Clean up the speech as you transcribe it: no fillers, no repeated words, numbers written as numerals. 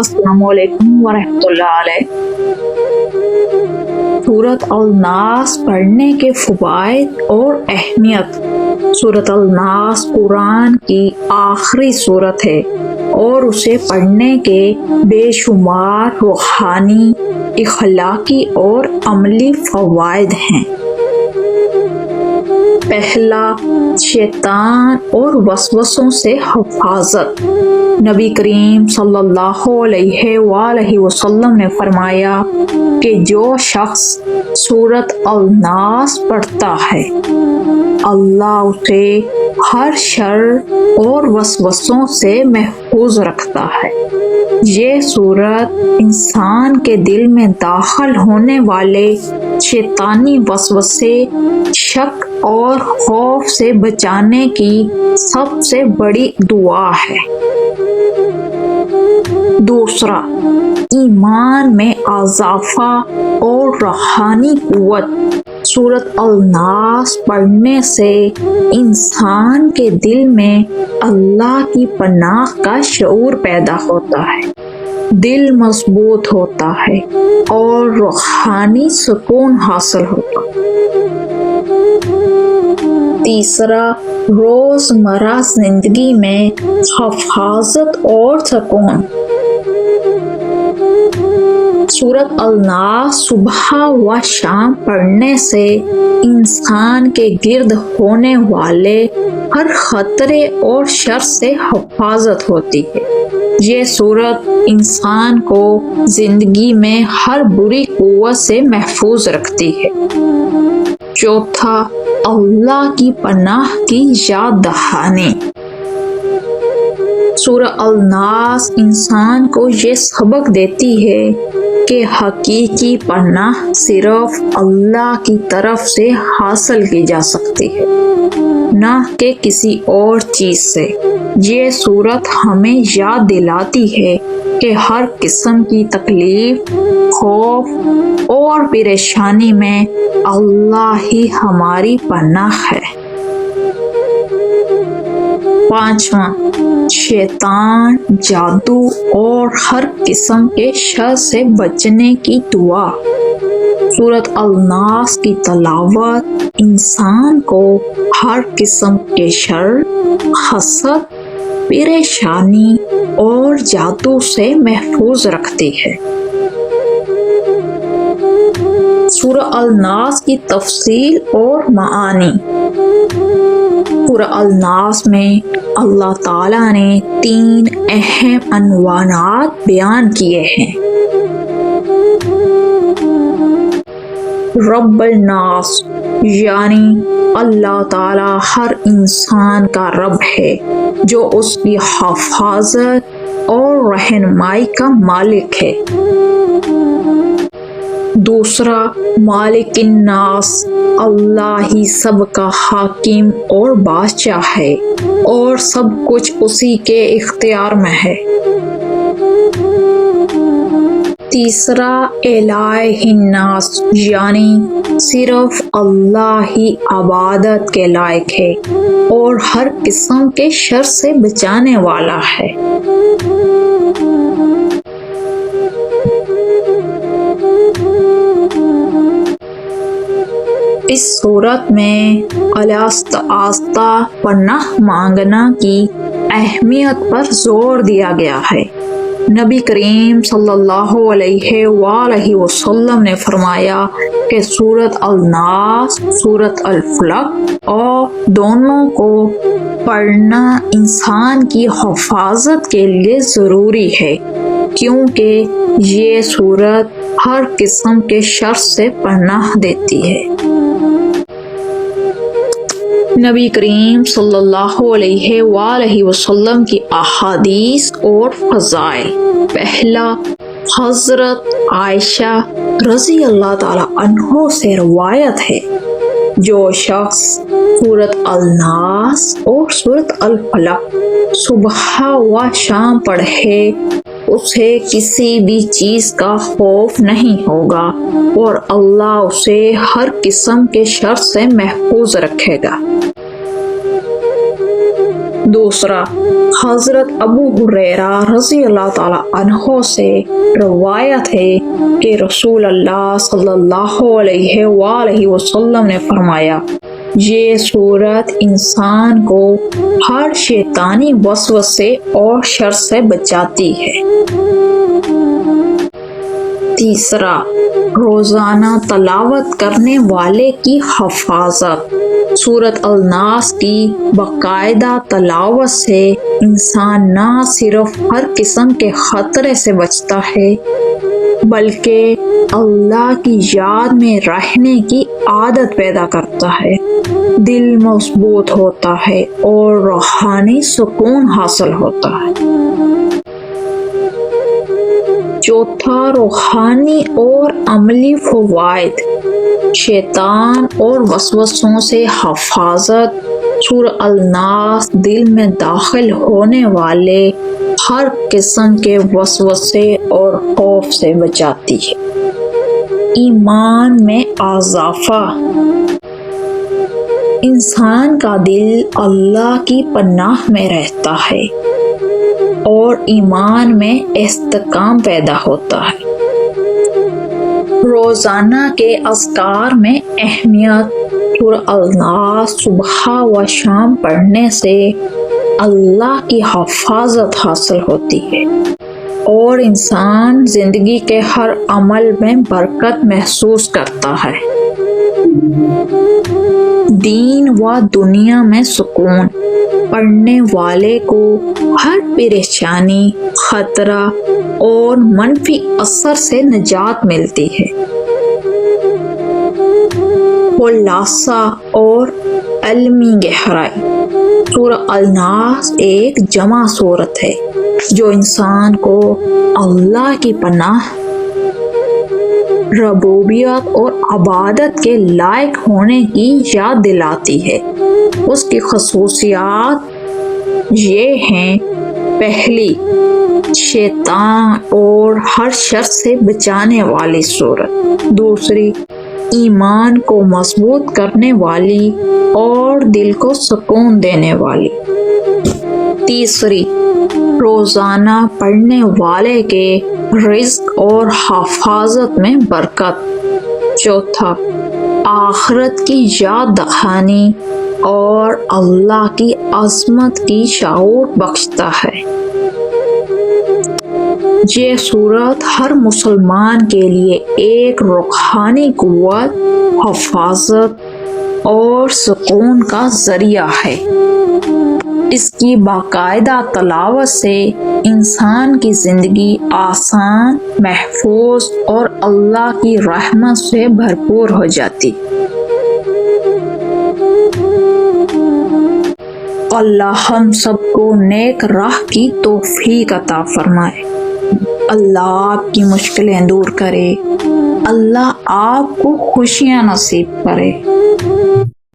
अस्सलामु अलैकुम वरहमतुल्लाहि अलैह। सूरत अल-नास पढ़ने के फ़वाइद और अहमियत। सूरत अल-नास कुरान की आखिरी सूरत है और उसे पढ़ने के बेशुमार रूहानी, इखलाकी और अमली फ़वाइद हैं। पहला, शैतान और वसवसों से हिफाजत। नबी करीम सल्लल्लाहु अलैहि वसल्लम ने फरमाया कि जो शख्स सूरत अल-नास पढ़ता है, अल्लाह उसे हर शर और वसवसों से महफूज रखता है। ये सूरत इंसान के दिल में दाखिल होने वाले शैतानी वसवसे, शक और खौफ से बचाने की सबसे बड़ी दुआ है। दूसरा, ईमान में इजाफा और रूहानी कुव्वत। सूरत अल-नास पढ़ने से इंसान के दिल में अल्लाह की पनाह का शऊर पैदा होता है, दिल मजबूत होता है और रूहानी सुकून हासिल होता है। तीसरा, रोजमर्रा जिंदगी में हिफाजत और सुकून। सूरत अल-नास सुबह व शाम पढ़ने से इंसान के गिर्द होने वाले हर खतरे और शर से हिफाजत होती है। ये सूरत इंसान को जिंदगी में हर बुरी कुव्वत से महफूज रखती है। चौथा, अल्लाह की पनाह की याद दहानी। सूरह अल-नास इंसान को ये सबक देती है कि हकीकी पनाह सिर्फ अल्लाह की तरफ से हासिल की जा सकती है, न कि किसी और चीज से। ये सूरत हमें याद दिलाती है कि हर किस्म की तकलीफ, खौफ और परेशानी में अल्लाह ही हमारी पनाह है। पांचवा, शैतान, जादू और हर किस्म के शर से बचने की दुआ। सूरत अल-नास की तलावत इंसान को हर किस्म के शर, हसद, परेशानी और जादू से महफूज रखती है। सूरह अल-नास की तफसील और मानी। सूरह अल-नास में अल्लाह ताला ने 3 अहम अनवानात बयान किए हैं। रब्बुल नास, यानी अल्लाह ताला हर इंसान का रब है जो उसकी हिफाजत और रहनुमाई का मालिक है। दूसरा, मालिकिन नास, अल्लाह ही सबका हाकिम और बादशाह है और सब कुछ उसी के इख्तियार में है। तीसरा, इलाहिन्नास, यानी सिर्फ अल्लाह ही इबादत के लायक है और हर किस्म के शर से बचाने वाला है। इस सूरत में आस्ता पनाह मांगना की अहमियत पर जोर दिया गया है। नबी करीम सल्लल्लाहु अलैहि वसल्लम ने फरमाया कि सूरत अल-नास, सूरत अल-फलक और दोनों को पढ़ना इंसान की हिफाजत के लिए ज़रूरी है, क्योंकि ये सूरत हर किस्म के शर से पनाह देती है। नबी करीम सल्लल्लाहु अलैहि वसल्लम की अहादीस और फ़ज़ाइल। पहला, हज़रत आयशा रज़ी अल्लाह ताला अन्हो से रवायत है, जो शख्स सूरत अल-नास और सूरत अल-फलक सुबह व शाम पढ़े, उसे किसी भी चीज का खौफ नहीं होगा और अल्लाह उसे हर किस्म के शर से महफूज रखेगा। دوسرا، حضرت ابو ہریرہ رضی اللہ تعالی عنہ سے روایت ہے کہ رسول اللہ صلی اللہ علیہ وآلہ وسلم نے فرمایا، یہ سورت انسان کو ہر شیطانی وسوسے اور شر سے بچاتی ہے۔ تیسرا، روزانہ تلاوت کرنے والے کی حفاظت۔ سورت الناس کی باقاعدہ تلاوت سے انسان نہ صرف ہر قسم کے خطرے سے بچتا ہے بلکہ اللہ کی یاد میں رہنے کی عادت پیدا کرتا ہے، دل مضبوط ہوتا ہے اور روحانی سکون حاصل ہوتا ہے۔ چوتھا، روحانی اور عملی فوائد۔ شیطان اور وسوسوں سے حفاظت۔ سورہ الناس دل میں داخل ہونے والے ہر قسم کے وسوسے اور خوف سے بچاتی ہے۔ ایمان میں اضافہ۔ انسان کا دل اللہ کی پناہ میں رہتا ہے اور ایمان میں استحکام پیدا ہوتا ہے۔ روزانہ کے اذکار میں اہمیت۔ سورہ الناس صبح و شام پڑھنے سے اللہ کی حفاظت حاصل ہوتی ہے اور انسان زندگی کے ہر عمل میں برکت محسوس کرتا ہے۔ دین و دنیا میں سکون۔ پڑھنے والے کو ہر پریشانی، خطرہ اور منفی اثر سے نجات ملتی ہے۔ خلاصہ اور علمی گہرائی۔ سورہ الناس ایک جمع سورت ہے جو انسان کو اللہ کی پناہ، ربوبیت اور عبادت کے لائق ہونے کی یاد دلاتی ہے۔ اس کی خصوصیات یہ ہیں: پہلی، شیطان اور ہر شر سے بچانے والی سورت۔ دوسری، ایمان کو مضبوط کرنے والی اور دل کو سکون دینے والی۔ تیسری، روزانہ پڑھنے والے کے رزق اور حفاظت میں برکت۔ چوتھا، آخرت کی یاد دہانی اور اللہ کی عظمت کی شعور بخشتا ہے۔ یہ سورت ہر مسلمان کے لیے ایک روحانی قوت، حفاظت اور سکون کا ذریعہ ہے۔ اس کی باقاعدہ تلاوت سے انسان کی زندگی آسان، محفوظ اور اللہ کی رحمت سے بھرپور ہو جاتی۔ اللہ ہم سب کو نیک راہ کی توفیق عطا فرمائے۔ اللہ آپ کی مشکلیں دور کرے۔ اللہ آپ کو خوشیاں نصیب کرے۔